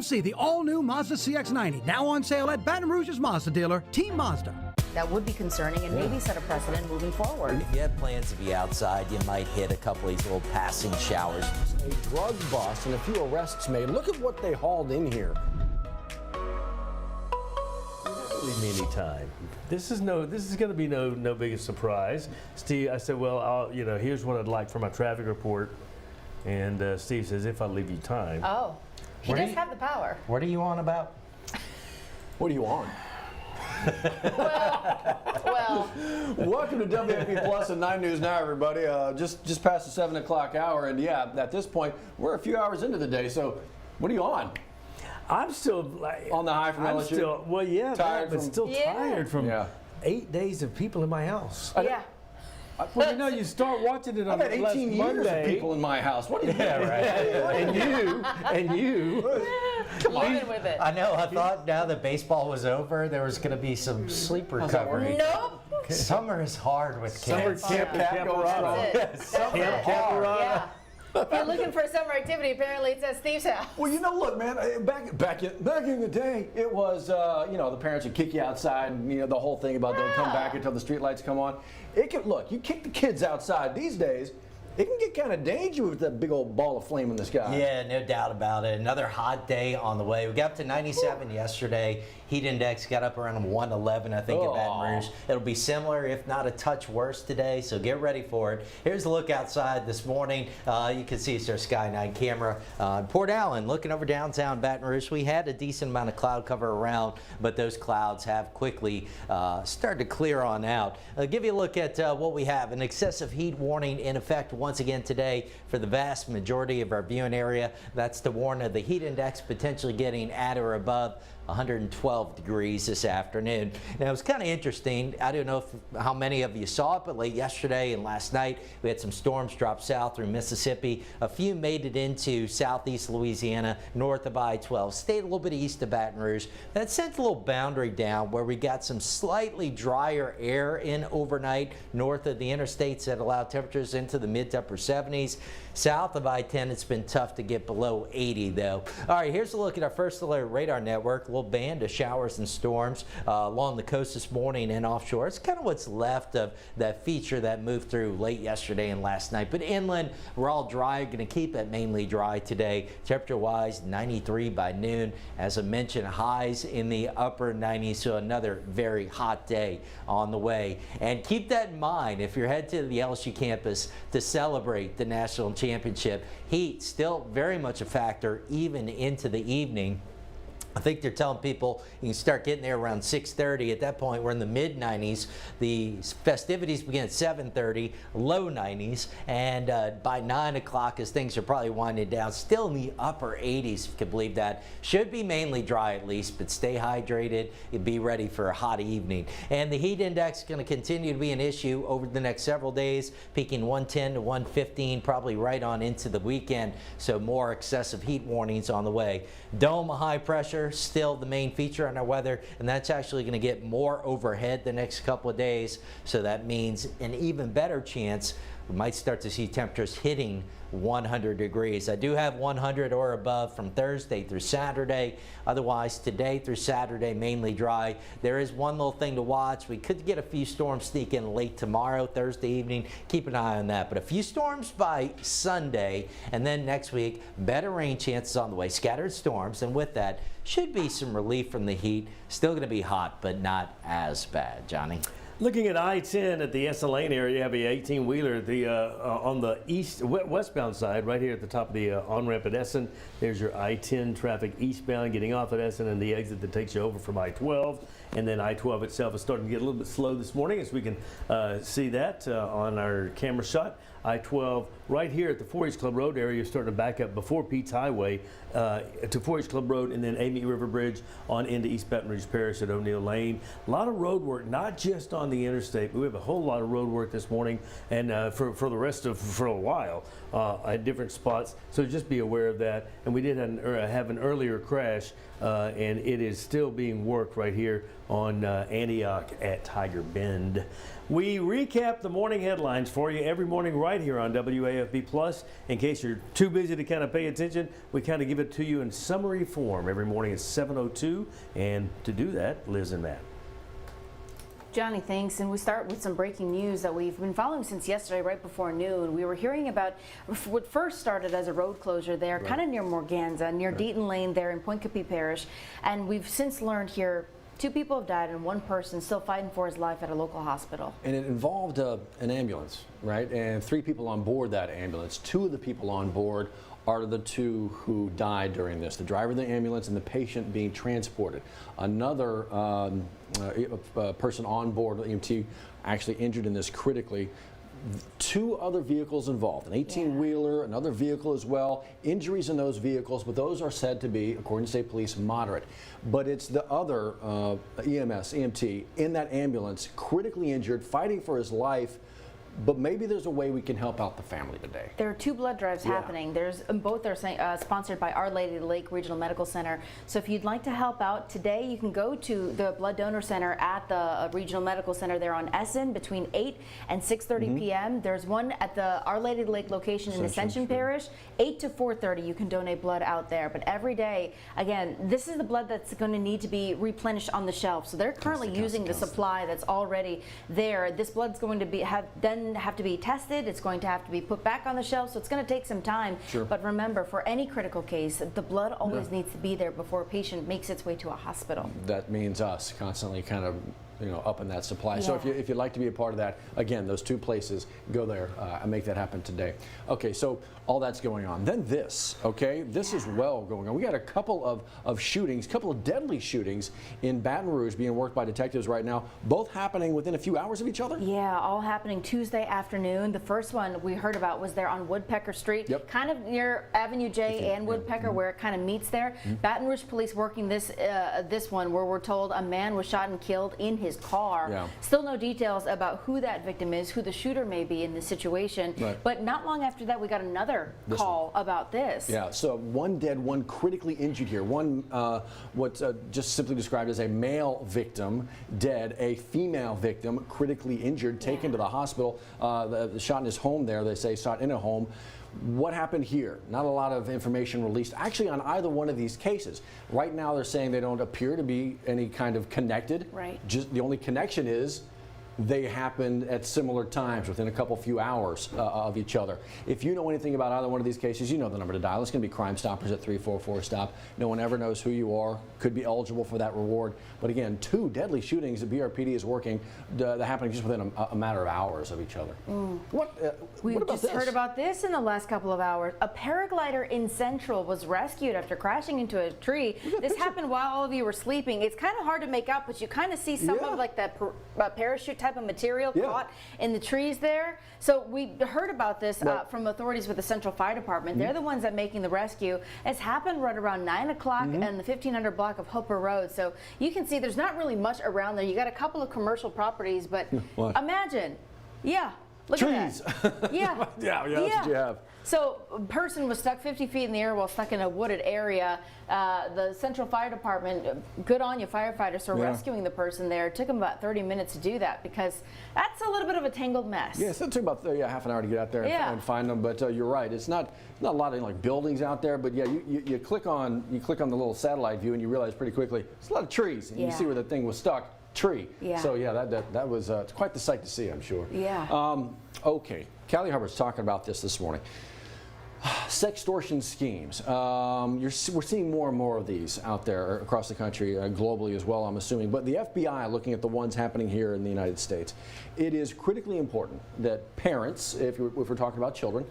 see the all-new Mazda CX-90, now on sale at Baton Rouge's Mazda dealer, Team Mazda. That would be concerning and maybe set a precedent moving forward. If you have plans to be outside, you might hit a couple of these little passing showers. A drug bust and a few arrests made. Look at what they hauled in here. Leave me any time. This is going to be no biggest surprise. Steve, I said, well, here's what I'd like for my traffic report. And Steve says, if I leave you time. Oh, he does have the power. What are you on about? What are you on? Well. Welcome to WAFB Plus and 9 News Now, everybody. Just past the 7 o'clock hour, and yeah, at this point, we're a few hours into the day. So, what are you on? I'm still like on the high from LSU. Still, well, yeah, tired but still tired from 8 days of people in my house. Yeah. Well, you start watching it on I've had 18 years of people in my house. What do you mean? Right. and you. Come on. With it. I know. I thought now that baseball was over, there was going to be some sleep recovery. Nope. Summer is hard with Summer kids. camp Caparada. Yeah. If you're looking for summer activity, apparently it's at Steve's house. Well, look, man, back in the day, it was, the parents would kick you outside, and, the whole thing about don't come back until the streetlights come on. Look, you kick the kids outside these days, it can get kind of dangerous with that big old ball of flame in the sky. Yeah, no doubt about it. Another hot day on the way. We got up to 97 yesterday. Heat index got up around 111, I think, at Baton Rouge. It'll be similar, if not a touch worse today, so get ready for it. Here's a look outside this morning. You can see it's our Sky 9 camera. Port Allen, looking over downtown Baton Rouge. We had a decent amount of cloud cover around, but those clouds have quickly started to clear on out. I'll give you a look at what we have. An excessive heat warning in effect once again today for the vast majority of our viewing area. That's the warning of the heat index potentially getting at or above 112 degrees this afternoon. Now, it was kind of interesting. I don't know how many of you saw it, but late yesterday and last night, we had some storms drop south through Mississippi. A few made it into southeast Louisiana, north of I-12, stayed a little bit east of Baton Rouge. That sent a little boundary down where we got some slightly drier air in overnight north of the interstates that allowed temperatures into the mid to upper 70s. South of I-10, it's been tough to get below 80, though. All right, here's a look at our first alert radar network. A little band of showers and storms along the coast this morning and offshore. It's kind of what's left of that feature that moved through late yesterday and last night. But inland, we're all dry. Going to keep it mainly dry today. Temperature-wise, 93 by noon. As I mentioned, highs in the upper 90s, so another very hot day on the way. And keep that in mind if you're headed to the LSU campus to celebrate the national championship. Heat still very much a factor even into the evening. I think they're telling people you can start getting there around 6:30. At that point, we're in the mid-90s. The festivities begin at 7:30, low 90s, and by 9 o'clock, as things are probably winding down, still in the upper 80s, if you can believe that. Should be mainly dry at least, but stay hydrated and be ready for a hot evening. And the heat index is going to continue to be an issue over the next several days, peaking 110 to 115, probably right on into the weekend. So more excessive heat warnings on the way. Dome of high pressure, still the main feature on our weather, and that's actually going to get more overhead the next couple of days. So that means an even better chance we might start to see temperatures hitting 100 degrees. I do have 100 or above from Thursday through Saturday. Otherwise, today through Saturday, mainly dry. There is one little thing to watch. We could get a few storms sneak in late tomorrow, Thursday evening. Keep an eye on that. But a few storms by Sunday, and then next week, better rain chances on the way. Scattered storms, and with that, should be some relief from the heat. Still going to be hot, but not as bad. Johnny? Looking at I-10 at the Essen Lane area, you have a 18-wheeler on the westbound side, right here at the top of the on-ramp at Essen. There's your I-10 traffic eastbound getting off at Essen and the exit that takes you over from I-12. And then I-12 itself is starting to get a little bit slow this morning, as we can see that on our camera shot. I-12 right here at the 4-H Club Road area is starting to back up before Pete's Highway to 4-H Club Road, and then Amy River Bridge on into East Baton Rouge Parish at O'Neill Lane. A lot of road work, not just on the interstate, but we have a whole lot of road work this morning and for the rest of for a while at different spots. So just be aware of that. And we did have an earlier crash, and it is still being worked right here on Antioch at Tiger Bend. We recap the morning headlines for you every morning right here on WAFB Plus. In case you're too busy to kind of pay attention, we kind of give it to you in summary form every morning at 7:02. And to do that, Liz and Matt. Johnny, thanks. And we start with some breaking news that we've been following since yesterday, right before noon. We were hearing about what first started as a road closure there, kind of near Morganza, near Deaton Lane there in Point Coupee Parish. And we've since learned here 2 people have died and 1 person still fighting for his life at a local hospital. And it involved an ambulance, right? And 3 people on board that ambulance. 2 of the people on board are the 2 who died during this, the driver of the ambulance and the patient being transported. Another person on board, EMT, actually injured in this critically. 2 other vehicles involved, an 18-wheeler, another vehicle as well. Injuries in those vehicles, but those are said to be, according to state police, moderate. But it's the other EMT in that ambulance, critically injured, fighting for his life. But maybe there's a way we can help out the family today. There are 2 blood drives happening. There's both are sponsored by Our Lady of the Lake Regional Medical Center. So if you'd like to help out today, you can go to the Blood Donor Center at the Regional Medical Center there on Essen between 8 and 6:30 p.m. There's one at the Our Lady of the Lake location in Ascension Parish, 8 to 4:30. You can donate blood out there. But every day, again, this is the blood that's going to need to be replenished on the shelf. So they're currently using the supply that's already there. This blood's going to be have to be tested. It's going to have to be put back on the shelf, so it's going to take some time. But remember, for any critical case, the blood always needs to be there before a patient makes its way to a hospital. That means us constantly kind of upping that supply. So if you'd like to be a part of that, again, those 2 places, go there and make that happen today. Okay, so all that's going on. Then this, okay, this is well going on. We got a couple of shootings, couple of deadly shootings in Baton Rouge being worked by detectives right now, both happening within a few hours of each other? Yeah, all happening Tuesday afternoon. The first one we heard about was there on Woodpecker Street, kind of near Avenue J and Woodpecker, where it kind of meets there. Baton Rouge police working this one where we're told a man was shot and killed in his car. Still no details about who that victim is, who the shooter may be in this situation. But not long after that, we got another call about this. Yeah, so 1 dead, 1 critically injured here. One, what's just simply described as a male victim dead, a female victim critically injured, taken to the hospital. The shot in his home there, they say, shot in a home. What happened here? Not a lot of information released actually on either one of these cases. Right now they're saying they don't appear to be any kind of connected. Just the only connection is they happened at similar times within a few hours of each other. If you know anything about either one of these cases, you know the number to dial. It's going to be Crime Stoppers at 344-STOP. No one ever knows who you are, could be eligible for that reward. But again, 2 deadly shootings the BRPD is working, they're happening just within a matter of hours of each other. We've just heard about this in the last couple of hours. A paraglider in Central was rescued after crashing into a tree. This happened while all of you were sleeping. It's kind of hard to make out, but you kind of see some of like that parachute type of material caught in the trees there. So we heard about this from authorities with the Central Fire Department. They're the ones that are making the rescue. It's happened right around 9 o'clock in the 1500 block of Hooper Road. So you can see there's not really much around there. You got a couple of commercial properties, but imagine, look trees. At that. Yeah. That's what you have. So a person was stuck 50 feet in the air while stuck in a wooded area. The Central Fire Department, good on you firefighters for rescuing the person there. It took them about 30 minutes to do that because that's a little bit of a tangled mess. Yes, it took about half an hour to get out there and find them. But you're right, it's not a lot of like buildings out there. But yeah, you click on the little satellite view and you realize pretty quickly it's a lot of trees and you see where the thing was stuck. Tree. So yeah, that was quite the sight to see, I'm sure. Okay, Callie Hubbard's talking about this morning. Sextortion schemes. We're seeing more and more of these out there across the country, globally as well, I'm assuming. But the FBI looking at the ones happening here in the United States. It is critically important that parents, if we're talking about children,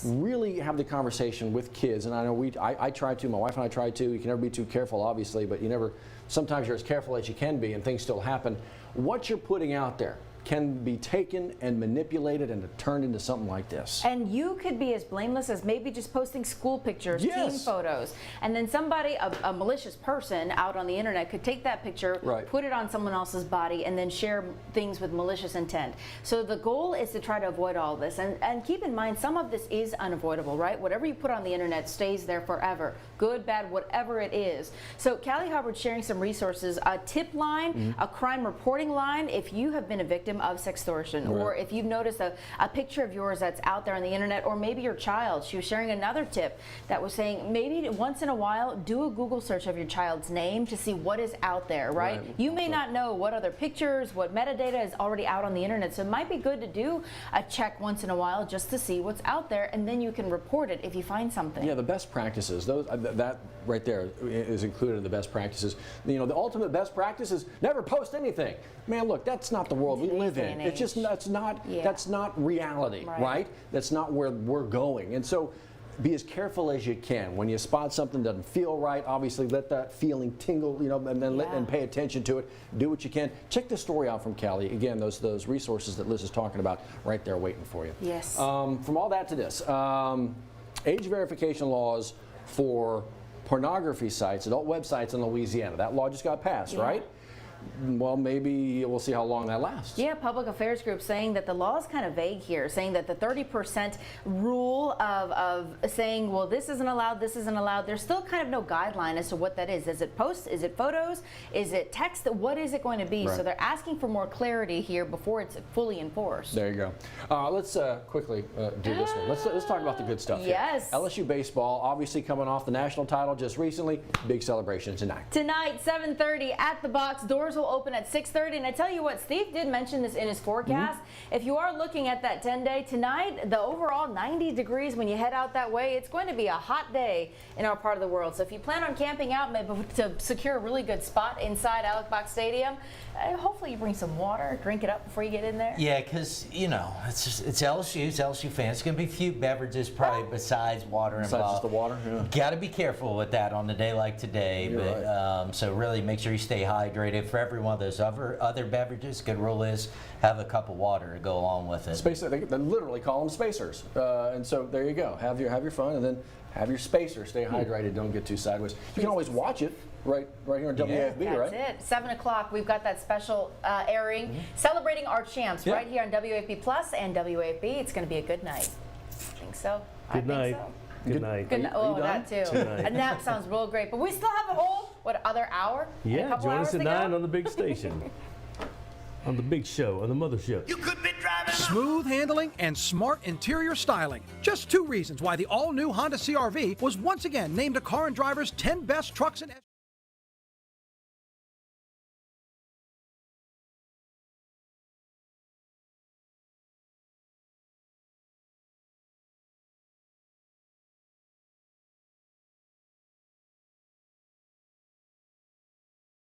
really have the conversation with kids. And I know I try to, my wife and I try to. You can never be too careful, obviously, but sometimes you're as careful as you can be and things still happen. What you're putting out there, can be taken and manipulated and turned into something like this. And you could be as blameless as maybe just posting school pictures, team photos, and then somebody, a malicious person out on the internet could take that picture, put it on someone else's body, and then share things with malicious intent. So the goal is to try to avoid all this. And keep in mind, some of this is unavoidable, right? Whatever you put on the internet stays there forever. Good, bad, whatever it is. So Callie Hubbard's sharing some resources, a tip line, a crime reporting line, if you have been a victim of sextortion, or if you've noticed a picture of yours that's out there on the internet, or maybe your child. She was sharing another tip that was saying maybe once in a while do a Google search of your child's name to see what is out there, right? You may not know what other pictures, what metadata is already out on the internet, so it might be good to do a check once in a while just to see what's out there, and then you can report it if you find something. Yeah, the best practices, those that right there is included in the best practices. You know, the ultimate best practice is never post anything. Man, look, that's not the world we live in. It's just that's not reality, right? That's not where we're going. And so be as careful as you can. When you spot something that doesn't feel right, obviously let that feeling tingle, you know, and then and pay attention to it. Do what you can. Check the story out from Callie. Again, those resources that Liz is talking about right there waiting for you. Yes. From all that to this, age verification laws for pornography sites, adult websites in Louisiana. That law just got passed, right? Well, maybe we'll see how long that lasts. Yeah, public affairs group saying that the law is kind of vague here, saying that the 30% rule of saying, well, this isn't allowed, there's still kind of no guideline as to what that is. Is it posts? Is it photos? Is it text? What is it going to be? So they're asking for more clarity here before it's fully enforced. There you go. Let's quickly do this one. Let's talk about the good stuff. Yes. Here. LSU baseball, obviously coming off the national title just recently. Big celebration tonight. Tonight, 7:30 at the box. Doors will open at 6:30. And I tell you what, Steve did mention this in his forecast. If you are looking at that 10-day tonight, the overall 90 degrees when you head out that way, it's going to be a hot day in our part of the world. So if you plan on camping out, maybe to secure a really good spot inside Alex Box Stadium, hopefully you bring some water, drink it up before you get in there. Yeah, because, you know, it's LSU, it's LSU fans. It's going to be a few beverages probably besides water involved. Besides just the water, Got to be careful with that on a day like today. So really make sure you stay hydrated. For every one of those other beverages, good rule is have a cup of water to go along with it. They literally call them spacers. And so there you go. Have your fun, and then have your spacer. Stay hydrated. Don't get too sideways. You can always watch it right here on WAFB, right? That's it. 7 o'clock. We've got that special airing celebrating our champs right here on WAFB Plus and WAFB. It's going to be a good night. I think so. Good night. Good night. Good night. Oh, that too. A nap sounds real great. But we still have a whole, other hour? Yeah, join us at 9 on the big station. On the big show, on the mother show. You could be driving smooth handling and smart interior styling. Just two reasons why the all-new Honda CR-V was once again named a Car and Driver's 10 best trucks and